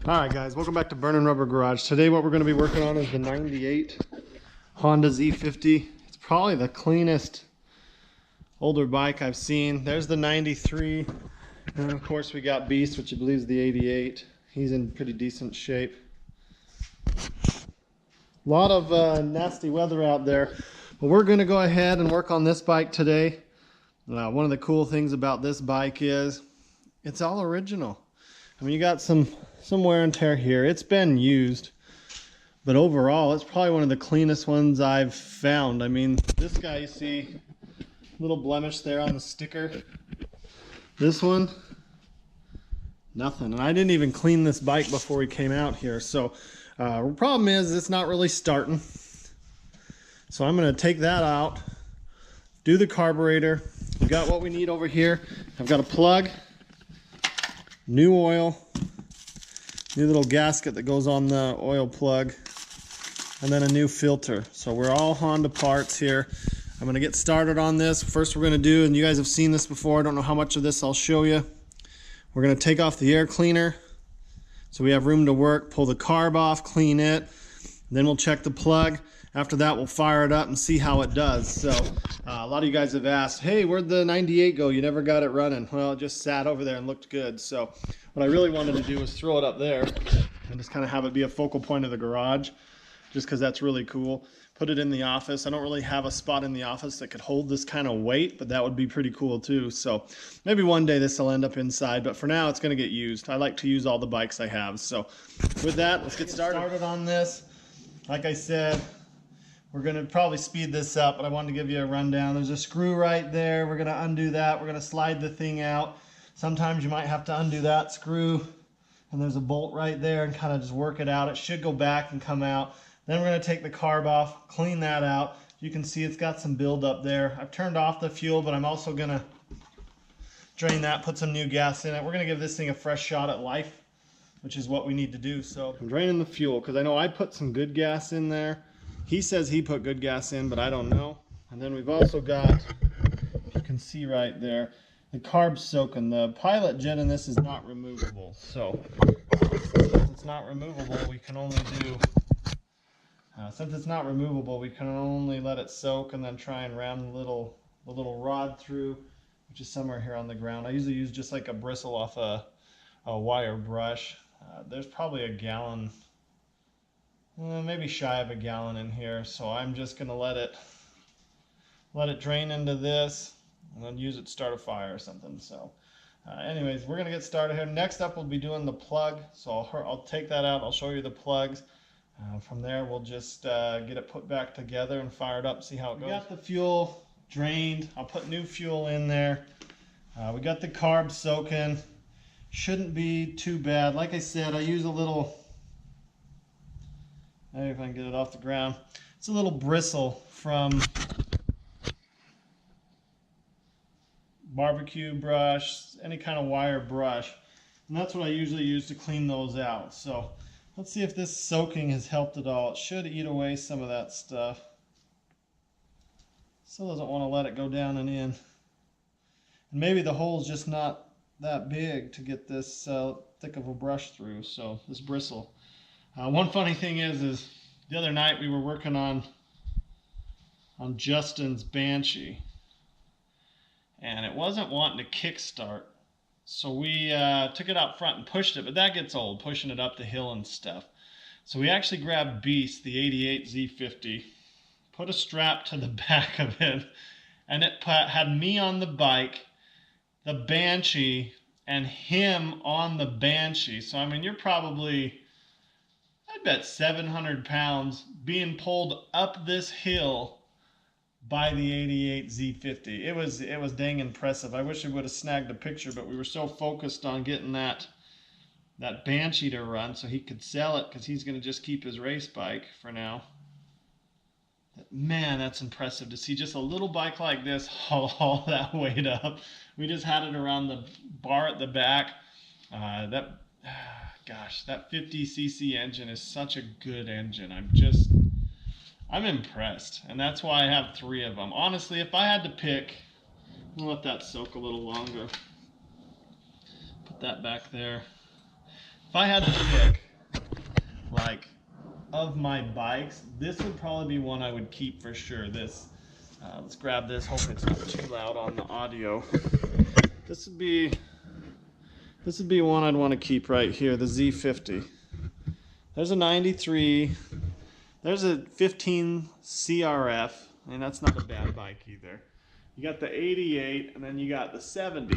Alright guys, welcome back to Burning Rubber Garage. Today what we're going to be working on is the 98 Honda Z50. It's probably the cleanest older bike I've seen. There's the 93, and of course we got Beast, which I believe is the 88. He's in pretty decent shape. A lot of nasty weather out there, but we're going to go ahead and work on this bike today. One of the cool things about this bike is it's all original. I mean, you got some wear and tear here. It's been used, but overall it's probably one of the cleanest ones I've found. I mean, this guy, you see little blemish there on the sticker. This one, nothing. And I didn't even clean this bike before we came out here. So the problem is it's not really starting. So I'm going to take that out, do the carburetor. We got what we need over here. I've got a plug, new oil, new little gasket that goes on the oil plug, and then a new filter. So we're all Honda parts here. I'm going to get started on this. First we're going to do, and you guys have seen this before, I don't know how much of this I'll show you. We're going to take off the air cleaner so we have room to work, pull the carb off, clean it, then we'll check the plug. After that we'll fire it up and see how it does. So a lot of you guys have asked, hey, where'd the 98 go? You never got it running. Well, it just sat over there and looked good. So what I really wanted to do was throw it up there and just kind of have it be a focal point of the garage, just because that's really cool. Put it in the office. I don't really have a spot in the office that could hold this kind of weight, but that would be pretty cool too. So maybe one day this will end up inside, but for now it's going to get used. I like to use all the bikes I have. So with that, let's get started on this. Like I said, we're going to probably speed this up, but I wanted to give you a rundown. There's a screw right there. We're going to undo that. We're going to slide the thing out. Sometimes you might have to undo that screw, and there's a bolt right there, and kind of just work it out. It should go back and come out. Then we're going to take the carb off, clean that out. You can see it's got some buildup there. I've turned off the fuel, but I'm also going to drain that, put some new gas in it. We're going to give this thing a fresh shot at life, which is what we need to do. So I'm draining the fuel because I know I put some good gas in there. He says he put good gas in, but I don't know. And then we've also got, you can see right there, the carb soaking. The pilot jet in this is not removable. So since it's not removable, we can only do, let it soak and then try and ram the little rod through, which is somewhere here on the ground. I usually use just like a bristle off a wire brush. There's probably a gallon, maybe shy of a gallon in here, so I'm just going to let it drain into this and then use it to start a fire or something. So anyways, we're going to get started here. Next up we'll be doing the plug, so I'll take that out, I'll show you the plugs. From there we'll just get it put back together and fire it up, see how it goes. We got the fuel drained, I'll put new fuel in there. We got the carb soaking, shouldn't be too bad. Like I said, I use a little, maybe if I can get it off the ground, it's a little bristle from barbecue brush, any kind of wire brush, and that's what I usually use to clean those out. So let's see if this soaking has helped at all. It should eat away some of that stuff. Still doesn't want to let it go down and in. And maybe the hole's just not that big to get this thick of a brush through, so this bristle. One funny thing is the other night we were working on Justin's Banshee, and it wasn't wanting to kickstart. So we took it out front and pushed it, but that gets old, pushing it up the hill and stuff. So we actually grabbed Beast, the 88 Z50, put a strap to the back of it, and it had me on the bike, the Banshee, and him on the Banshee. So I mean, you're probably, I bet 700 pounds being pulled up this hill by the 88 Z50. It was dang impressive. I wish I would have snagged a picture, but we were so focused on getting that Banshee to run so he could sell it, because he's going to just keep his race bike for now. Man, that's impressive to see just a little bike like this haul all that weight up. We just had it around the bar at the back. Gosh, that 50cc engine is such a good engine. I'm impressed, and that's why I have 3 of them. Honestly, if I had to pick, I'll let that soak a little longer. Put that back there. If I had to pick, like, of my bikes, this would probably be one I would keep for sure. This, let's grab this. Hope it's not too loud on the audio. This would be one I'd want to keep right here, the Z50. There's a 93. There's a 15 CRF. I mean, that's not a bad bike either. You got the 88, and then you got the 70.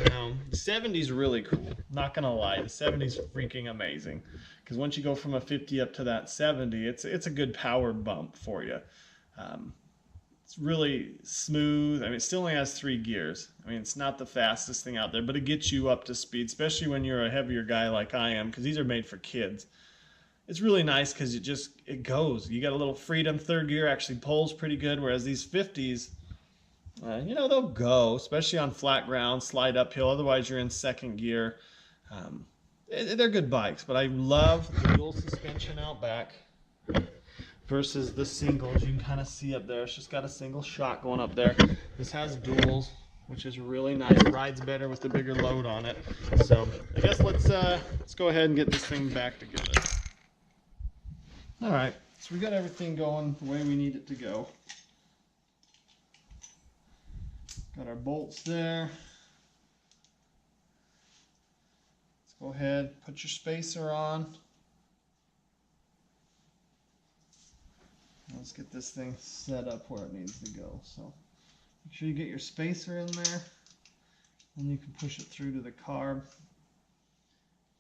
Now, the 70 is really cool. Not gonna lie, the 70 is freaking amazing. Because once you go from a 50 up to that 70, it's a good power bump for you. It's really smooth. I mean, it still only has 3 gears. I mean, it's not the fastest thing out there, but it gets you up to speed, especially when you're a heavier guy like I am, because these are made for kids. It's really nice because it goes. You got a little freedom. 3rd gear actually pulls pretty good, whereas these 50s, you know, they'll go, especially on flat ground, slide uphill. Otherwise, you're in 2nd gear. They're good bikes, but I love the dual suspension out back versus the singles. You can kind of see up there. It's just got a single shock going up there. This has duals, which is really nice. Rides better with the bigger load on it. So I guess let's go ahead and get this thing back together. All right, so we got everything going the way we need it to go. Got our bolts there. Let's go ahead, put your spacer on. Let's get this thing set up where it needs to go. So make sure you get your spacer in there, and you can push it through to the carb.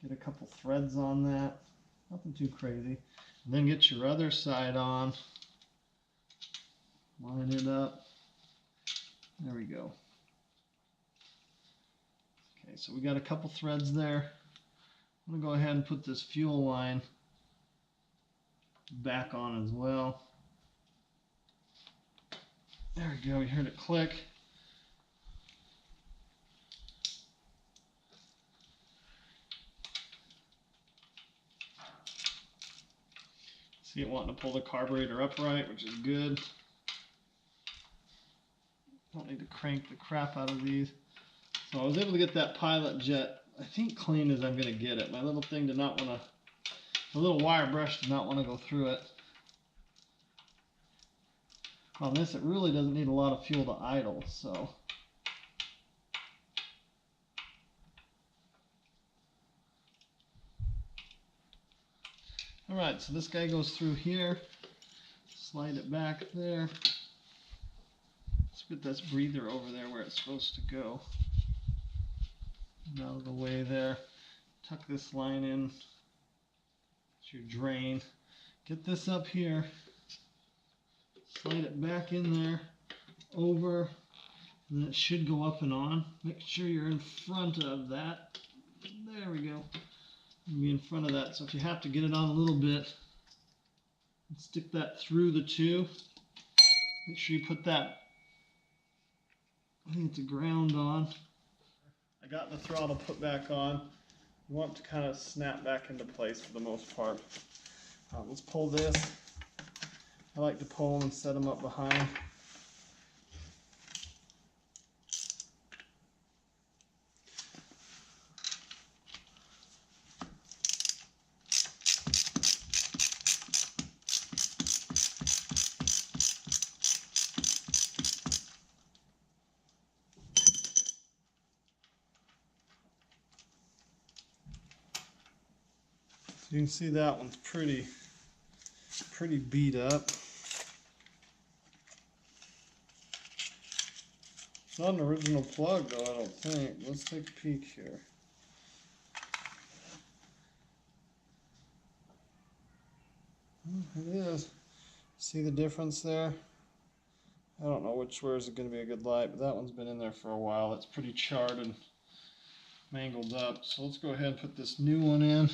Get a couple threads on that, nothing too crazy. And then get your other side on, line it up. There we go. Okay, so we got a couple threads there. I'm gonna go ahead and put this fuel line back on as well. There we go, you heard it click. See it wanting to pull the carburetor upright, which is good. Don't need to crank the crap out of these. So I was able to get that pilot jet, I think, clean as I'm going to get it. My little thing did not want to, the little wire brush did not want to go through it. On this, it really doesn't need a lot of fuel to idle, so. All right, so this guy goes through here. Slide it back there. Let's put this breather over there where it's supposed to go. Out of the way there. Tuck this line in. It's your drain. Get this up here. Slide it back in there. Over. And then it should go up and on. Make sure you're in front of that. There we go. Be in front of that. So if you have to get it on a little bit, stick that through the 2. Make sure you put that, I think it's a ground on. I got the throttle put back on. You want it to kind of snap back into place for the most part. Let's pull this. I like to pull them and set them up behind. You can see that one's pretty beat up. It's not an original plug though, I don't think. Let's take a peek here. It is. See the difference there? I don't know which where is it going to be a good light, but that one's been in there for a while. It's pretty charred and mangled up. So let's go ahead and put this new one in.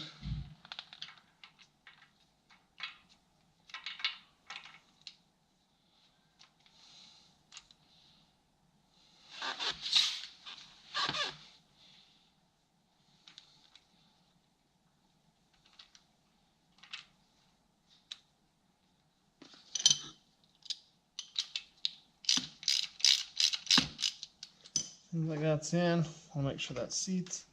Seems like that's in. I'll make sure that seats.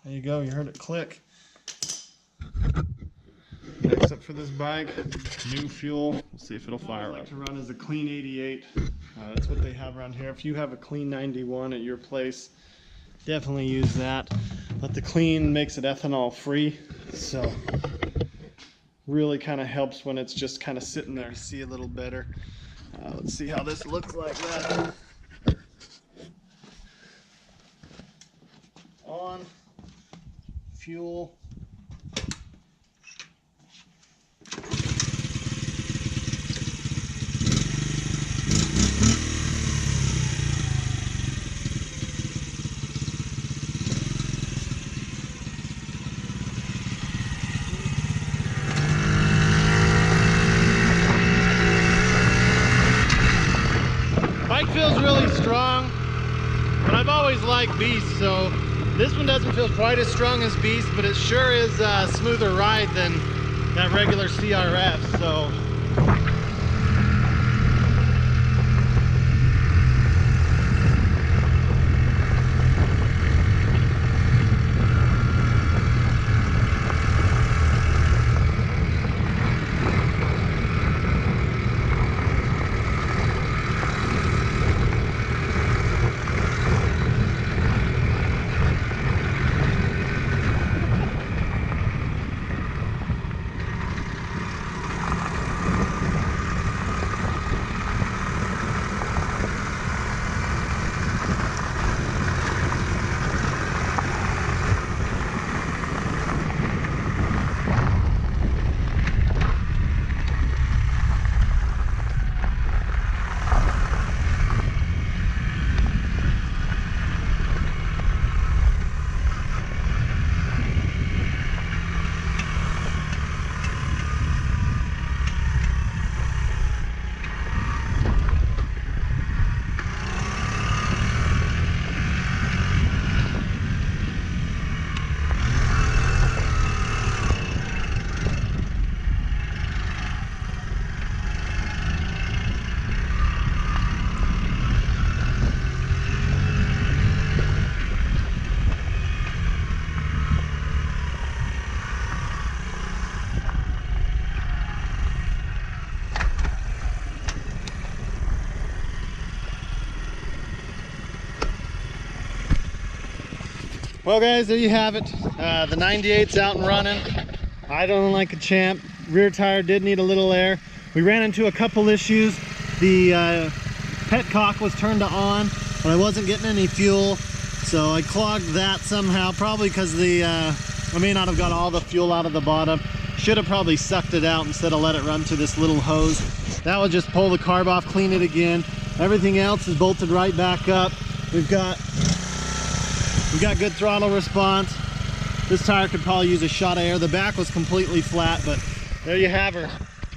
There you go, you heard it click. Next up for this bike, new fuel. We'll see if it'll fire up. I like to run is a clean 88. That's what they have around here. If you have a clean 91 at your place, definitely use that. But the clean makes it ethanol free, so really kind of helps when it's just kind of sitting there. See a little better. Let's see how this looks like that. On, fuel. Bike feels really strong, but I've always liked Beast, so this one doesn't feel quite as strong as Beast, but it sure is a smoother ride than that regular CRF, so. Well guys, there you have it. The 98's out and running. Idling like a champ. Rear tire did need a little air. We ran into a couple issues. The petcock was turned on, but I wasn't getting any fuel. So I clogged that somehow, probably because I may not have got all the fuel out of the bottom. Should have probably sucked it out instead of let it run to this little hose. That would just pull the carb off, clean it again. Everything else is bolted right back up. We've got good throttle response. This tire could probably use a shot of air. The back was completely flat, but there you have her.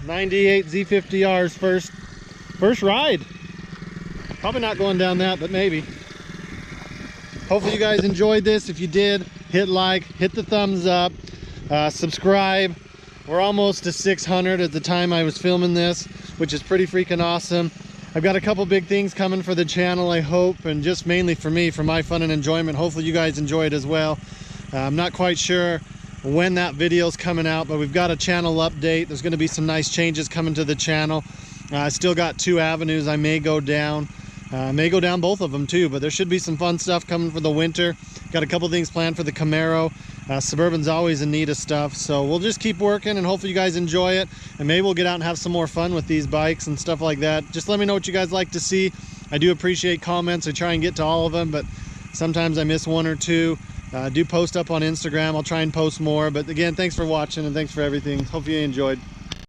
98 Z50R's first ride. Probably not going down that, but maybe. Hopefully you guys enjoyed this. If you did, hit like, hit the thumbs up, subscribe. We're almost to 600 at the time I was filming this, which is pretty freaking awesome. I've got a couple big things coming for the channel, I hope, and just mainly for me, for my fun and enjoyment. Hopefully you guys enjoy it as well. I'm not quite sure when that video's coming out, but we've got a channel update. There's going to be some nice changes coming to the channel. I still got 2 avenues I may go down. May go down both of them too, but there should be some fun stuff coming for the winter. Got a couple things planned for the Camaro. Suburban's always in need of stuff, so we'll just keep working and hopefully you guys enjoy it, and maybe we'll get out and have some more fun with these bikes and stuff like that. Just let me know what you guys like to see. I do appreciate comments. I try and get to all of them, but sometimes I miss 1 or 2. Do post up on Instagram. I'll try and post more, but again, thanks for watching and thanks for everything. Hope you enjoyed.